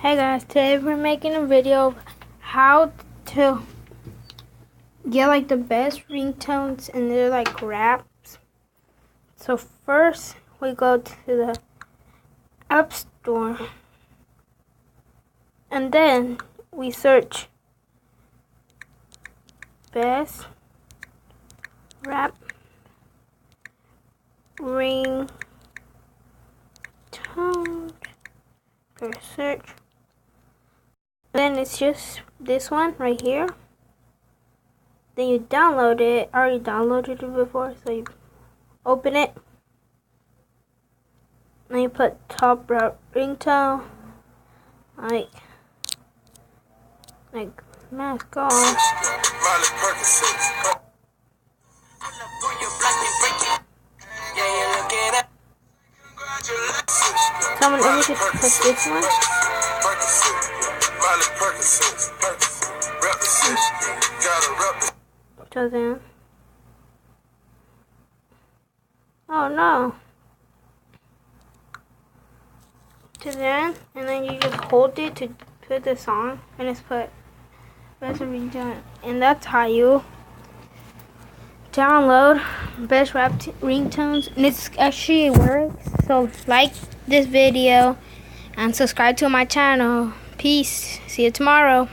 Hey guys, today we're making a video of how to get like the best ringtones, and they're like raps. So first we go to the App Store and then we search best rap ringtones. Go search. Then it's just this one right here. Then you download it. I already downloaded it before, so you open it. Then you put top rap ringtone, like mask on. Someone let me just put this one. So then, oh no. To then, and then you just hold it to put the song, and just put best ringtone, and that's how you download best rap ringtones, and it actually works. So like this video and subscribe to my channel. Peace. See you tomorrow.